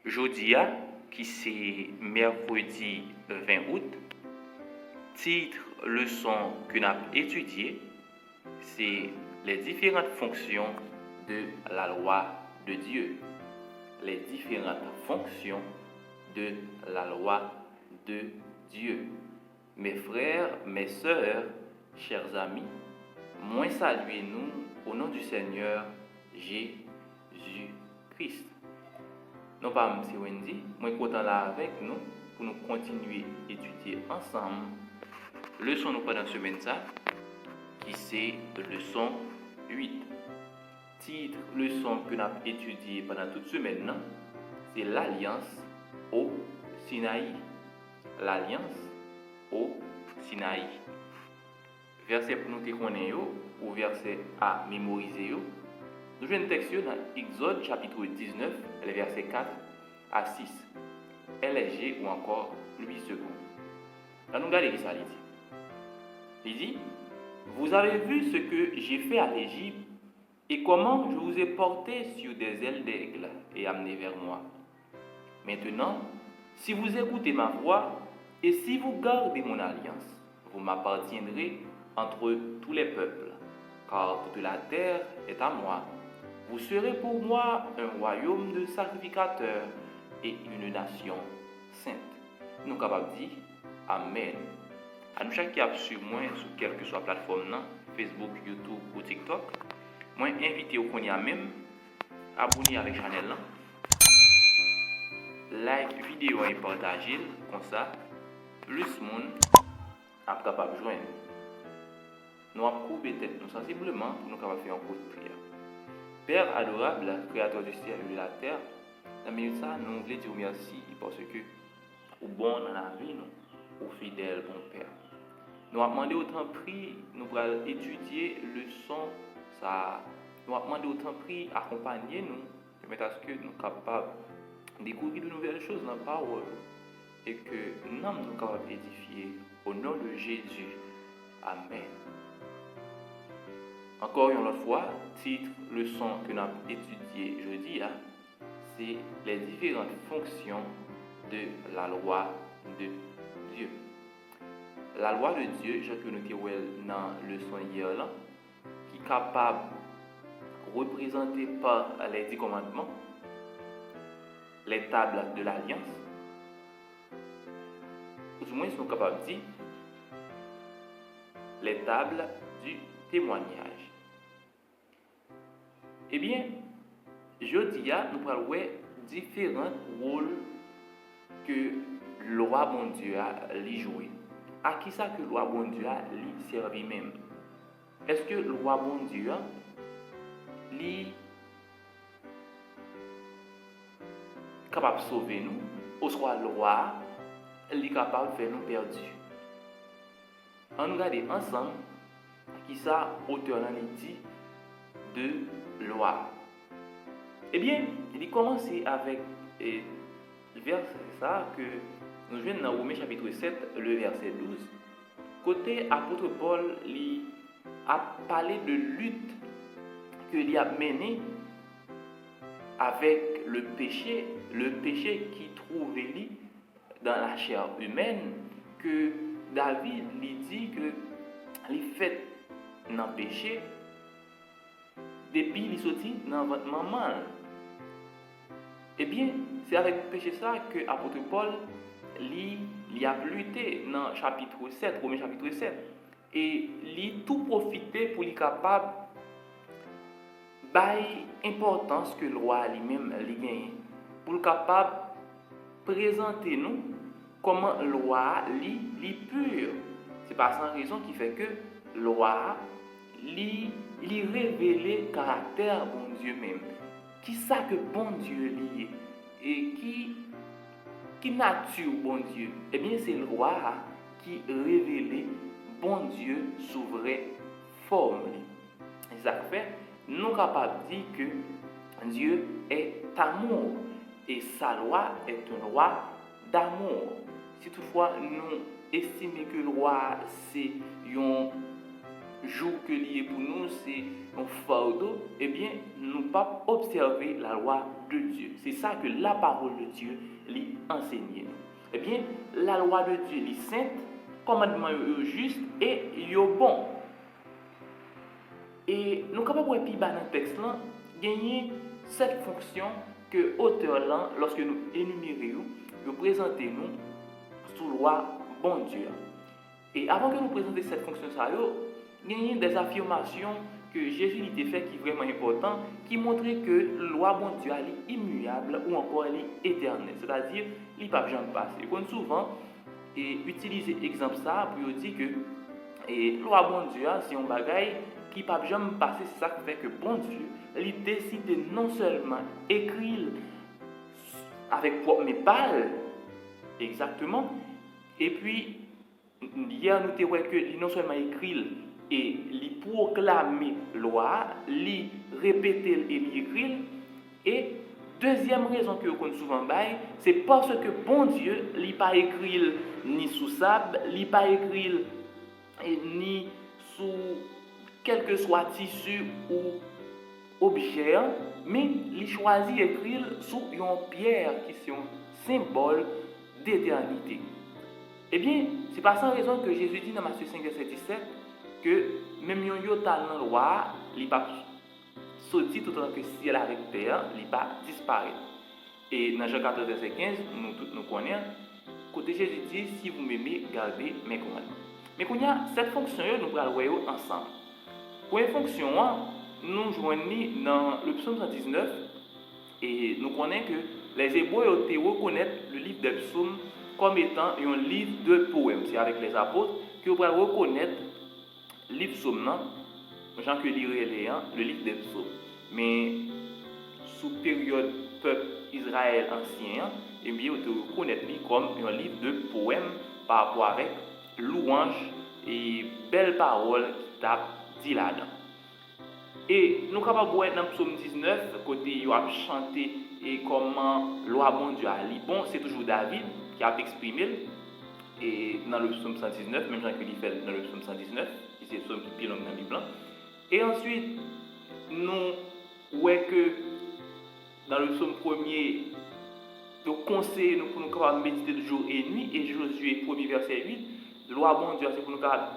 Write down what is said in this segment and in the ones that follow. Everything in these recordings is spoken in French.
Jodia, qui c'est mercredi 20 août, titre leçon que nous avons étudié, c'est les différentes fonctions de la loi de Dieu. Les différentes fonctions de la loi de Dieu. Mes frères, mes sœurs, chers amis, moi saluez-nous au nom du Seigneur Jésus-Christ. Non pas M. Wendy, moi content là avec nous pour nous continuer à étudier ensemble leçon nous pendant semaine ça qui c'est leçon 8. Titre leçon que nous avons étudié pendant toute semaine, c'est l'alliance au Sinaï. L'alliance au Sinaï. Verset pour nous te connaître ou verset à mémoriser. Nous jouons un texte dans Exode chapitre 19, les versets 4 à 6. LG ou encore 8 secondes. Là, nous regardons ça. Il dit, vous avez vu ce que j'ai fait à l'Égypte et comment je vous ai porté sur des ailes d'aigle et amené vers moi. Maintenant, si vous écoutez ma voix et si vous gardez mon alliance, vous m'appartiendrez entre tous les peuples, car toute la terre est à moi. Vous serez pour moi un royaume de sacrificateurs et une nation sainte. Nous sommes capables de dire Amen. À nous chaque qui a suivi moi sur quelle que soit la plateforme, Facebook, YouTube ou TikTok, moi invité au connaît même, abonner avec la chaîne, like vidéo et partager, comme ça, plus de monde est capable de joindre. Nous avons coupé tête nous sensiblement pour nous capables de faire un coup de prière. Père adorable, créateur du ciel et de la terre, dans le ça, nous voulons dire merci parce que au bon dans la vie, nous, au fidèle bon Père. Nous avons demandé autant prix, nous allons étudier leçon ça. Nous avons demandé autant prix, accompagner nous, permettre à ce que nous sommes capables de découvrir de nouvelles choses dans la parole et que nous sommes capables d'édifier au nom de Jésus. Amen. Encore une autre fois, titre, leçon que nous avons étudié jeudi, c'est les différentes fonctions de la loi de Dieu. La loi de Dieu, je que nous avons dans le leçon hier, qui est capable de représenter par les 10 commandements, les tables de l'alliance, ou du moins nous sommes capables de dire les tables du témoignage. Eh bien, jeudi, nous allons voir différents rôles que le roi bon Dieu a joué. À qui ça que le roi bon Dieu a servi même? Est-ce que le roi bon Dieu est capable de sauver nous, ou soit le roi est capable de faire nous perdus? On regarde ensemble qui ça auteur dit de loi. Eh bien, il commence avec le verset ça que nous jouons dans Romains chapitre 7, le verset 12. Côté apôtre Paul, il a parlé de lutte qu'il a menée avec le péché qui trouvait dans la chair humaine, que David lui dit que les fait dans le péché depuis il sorti dans votre maman. Eh bien, c'est avec le péché ça que l'apôtre Paul il a lutté dans chapitre 7, Romains chapitre 7. Et il tout profité pour être capable de l'importance que le roi lui-même a gagné. Pour être capable de présenter nous comment le roi est pur. C'est pas sans raison qui fait que le roi lui révèle le caractère bon Dieu même. Qui ça que bon Dieu lié et qui nature bon Dieu? Eh bien, c'est le roi qui révèle bon Dieu sous vraie forme. Et ça fait, nous sommes capables de dire que Dieu est amour et sa loi est une loi d'amour. Si toutefois nous estimons que le roi c'est jour que lié pour nous, c'est un fardeau, eh bien, nous pas observer la loi de Dieu. C'est ça que la parole de Dieu lui enseigne. Eh bien, la loi de Dieu est sainte, commandement est juste et est bon. Et nous sommes capables de dans le texte là, gagner cette fonction que l'auteur là, lorsque nous énumérons, nous présentons nous sous loi bon Dieu. Et avant que nous présenter cette fonction, il y a des affirmations que Jésus a fait qui sont vraiment importantes, qui montrent que la loi bon Dieu est immuable ou encore elle est éternelle. C'est-à-dire, il ne peut pas jamais passer. Comme souvent, utiliser l'exemple ça pour dire que la loi bon Dieu, c'est un bagage qui ne peut jamais passer. C'est ça qui fait que bon Dieu, il décide de non seulement écrire avec propre mes balles, exactement, et puis hier nous avons vu que non seulement écrit et il proclamer loi, il répéter et il écrire. Et deuxième raison que nous souvent bail, c'est parce que bon Dieu, il pas écrit ni sous sable, il pas écrit ni sous quel que soit tissu ou objet, mais il choisit d'écrire sous une pierre qui est un symbole d'éternité. Eh bien, c'est pas sans raison que Jésus dit dans Matthieu 5, verset 17 que même yon yotal dans la loi, il ne pas sorti tout autant que ciel avec terre, il ne pas disparaître. Et dans Jean 14, verset 15, nous connaissons, côté Jésus dit, si vous m'aimez, gardez mes commandements. Mais quand il y a cette fonction, nous allons voir ensemble. Pour une fonction, nous joignons dans le psaume 119 et nous connaissons que les Hébreux reconnaissent le livre des psaumes comme étant un livre de poèmes. C'est avec les apôtres que vous pouvez reconnaître le livre psaume, Jean que lire le livre des psaumes. Mais sous période peuple Israël ancien, eh bien, vous reconnaître comme un livre de poèmes par rapport avec louanges et belles paroles qui t'a dit là-dedans. Et nous sommes capables de voir dans le psaume 19, côté il a chanté et comment loi bon Dieu a li. Bon, c'est toujours David qui a exprimé et dans le psaume 119, même Jean que fait dans le psaume 119, qui c'est le psaume qui est long dans la Bible. Et ensuite, nous voyons que dans le psaume premier, le conseil nous pour nous capables méditer de jour et nuit, et Josué 1er verset 8, loi bon Dieu, c'est pour nous capables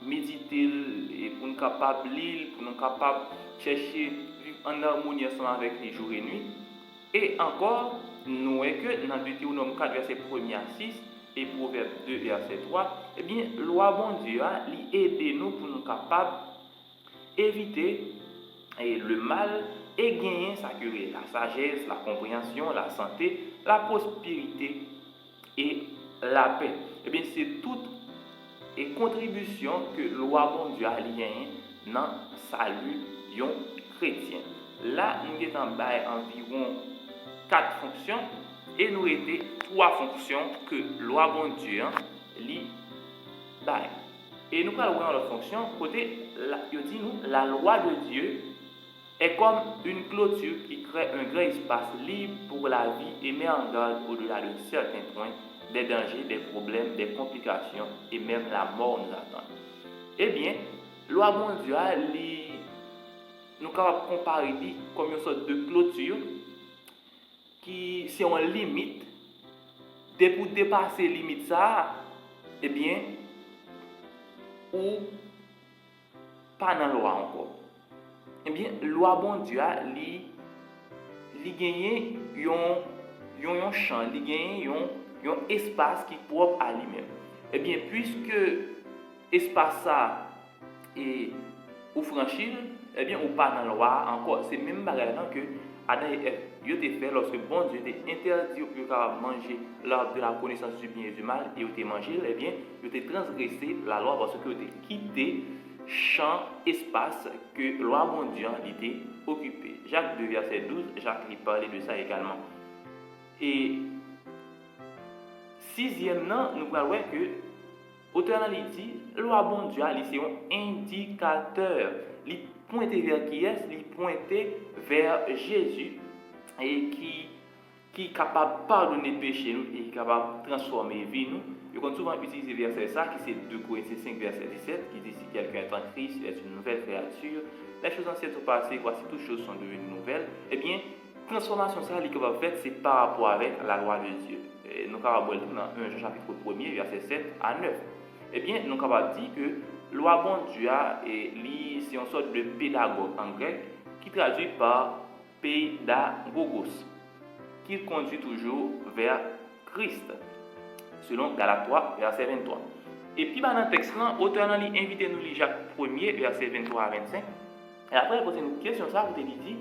méditer et pour nous capables lire, pour nous capables chercher en harmonie ensemble avec les jours et nuit. Et encore, nous voyons que dans Deutéronome 4 verset 1 à 6 et Proverbe 2 verset 3, eh bien, loi bon Dieu aide nous pour nous capables éviter le mal et gagner la sagesse, la compréhension, la santé, la prospérité et la paix. Eh bien, c'est toute et contribution que loi bon Dieu a gagné dans le salut d'un chrétien. Là, nous avons environ 4 fonctions et nous avons 3 fonctions que loi bon Dieu li bail. Et nous allons voir la fonction côté la loi de Dieu est comme une clôture qui crée un grand espace libre pour la vie et met en garde au-delà de certains points des dangers, des problèmes, des complications et même la mort nous attend. Eh bien, loi bon Dieu nous pouvons comparer comme une sorte de clôture qui c'est une limite. Dès pour dépasser la limite ça, eh bien, ou pas dans la loi encore. Eh bien, loi bon Dieu li gagné un champ, li gagné un espace qui est propre à lui-même. Eh bien, puisque espace ça est ou franchir, eh bien, ou pas dans la loi encore. C'est même bagage que Adam et Ève ont fait lorsque bon Dieu a interdit de manger l'arbre de la connaissance du bien et du mal et ils ont mangé, eh bien, ils ont transgressé la loi parce qu'ils ont quitté champ, espace que la loi bon Dieu était occupé. Jacques 2, verset 12, Jacques lui parlait de ça également. Et sixièmement, nous voyons que l'auteur dit, la loi bon Dieu c'est un indicateur. Il pointe vers qui est? Il pointe vers Jésus et qui qui est capable de pardonner le péché nous et qui est capable de transformer la vie nous. Je compte souvent utiliser verset ça, qui c'est 2 Corinthiens 5, verset 17, qui dit si quelqu'un est en Christ, il est une nouvelle créature. Les choses anciennes sont passées, voici toutes choses sont devenues nouvelles. Eh bien, transformation ça, ce qu'on va faire, c'est par rapport avec la loi de Dieu. Et nous avons dans 1 Jean chapitre 1er, verset 7 à 9. Eh bien, nous avons dit que loi bon Dieu c'est une sorte de pédagogue en grec qui traduit par pédagogos, qui conduit toujours vers Christ, selon Galates 3, verset 23. Et puis, dans le texte, l'auteur a invité nous lire Jacques 1er, verset 23 à 25. Et après, il pose une question, ça, vous dit,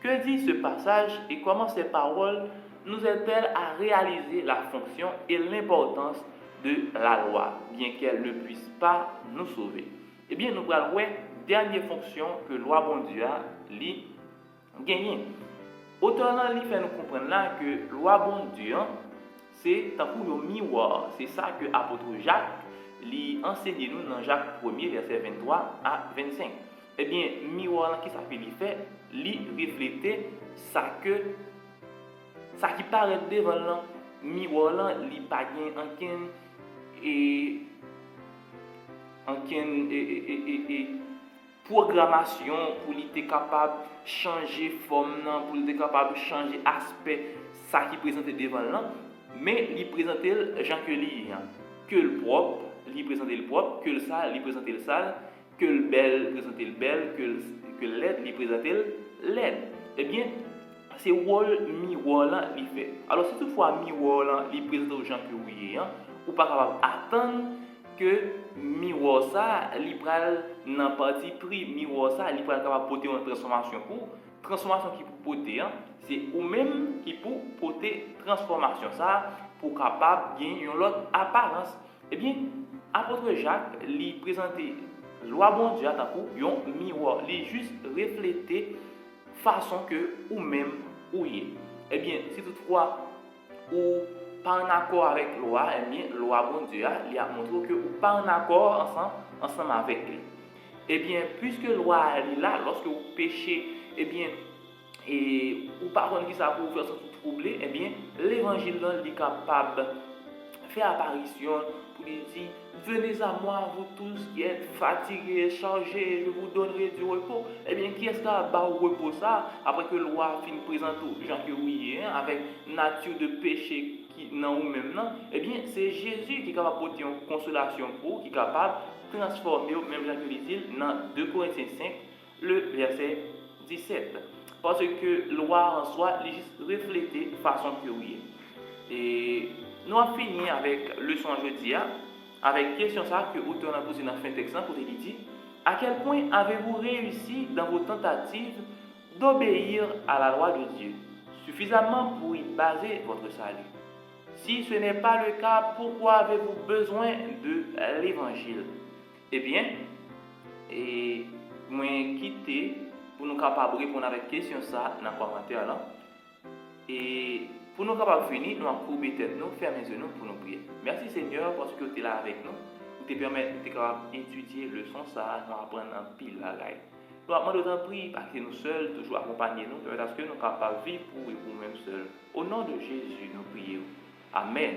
que dit ce passage et comment ces paroles nous aident-elles à réaliser la fonction et l'importance de la loi, bien qu'elle ne puisse pas nous sauver? Eh bien, nous allons voir dernière fonction que loi bon Dieu a gagné. Auteur là, il fait nous comprendre là que loi bon Dieu, c'est un coup de miroir. C'est ça que l'apôtre Jacques lui enseigne nous dans Jacques 1er, verset 23 à 25. Eh bien, miroir là, qui s'appelle il fait, lui refléter ça qui paraît devant là, miroir là, il pas gain programmation pour être capable de changer forme, pour être capable de changer aspect, ça qui présente devant là, mais il présente les gens que le propre, il présente le propre, que le sale, il présente le sale, que le bel, présente le bel, que le laid, il présente le laid. Eh bien, c'est rôle miroir là, il fait. Alors, si toutefois miroir là, il présente aux gens que oui, ou pas capable d'attendre que miroir ça, il pral dans parti pris, miroir ça, il pral capable porter une transformation qui pour porter, c'est ou même qui pour porter transformation ça pour capable gagner une autre apparence. Eh bien, apôtre Jacques lui présentait loi bon Dieu tant pour un miroir, lui juste refléter façon que ou même ou y est. Eh bien, si toutefois ou pas en accord avec la loi, eh bien, loi bon Dieu il a montré que ou pas en accord ensemble avec lui. Eh bien, puisque la loi est là, lorsque vous péchez, eh bien, et ou par contre qui ça pour vous faire se troubler, eh bien, l'évangile là est capable de faire apparition pour dire venez à moi, vous tous qui êtes fatigués, chargés, je vous donnerai du repos. Eh bien, qui est-ce qui a bas au repos ça, après que la loi finit présente aux gens que oui, avec nature de péché qui non ou même non, eh bien, c'est Jésus qui est capable de porter une consolation pour vous, qui est capable de transformer, même Jean que dit dans 2 Corinthiens 5, le verset 17. Parce que la loi en soi, elle est juste reflétée de façon que oui. Et nous avons fini avec le leçon jeudi, avec question ça que l'auteur a posé dans le fin texte pour te dire à quel point avez-vous réussi dans vos tentatives d'obéir à la loi de Dieu suffisamment pour y baser votre salut? Si ce n'est pas le cas, pourquoi avez-vous besoin de l'évangile? Eh bien, moi quitter pour nous capables de répondre avec question ça dans le commentaire là. Et pour nous capables de finir, nous allons courber tête, nous fermer les yeux pour nous prier. Merci Seigneur parce que tu es là avec nous. Vous te permet de étudier le son ça, nous apprendre en pile la raille. Nous avons demandé de prier parce que nous seuls, toujours accompagner nous, parce que nous sommes capables de vivre pour nous-mêmes seuls. Au nom de Jésus, nous prions. Amen.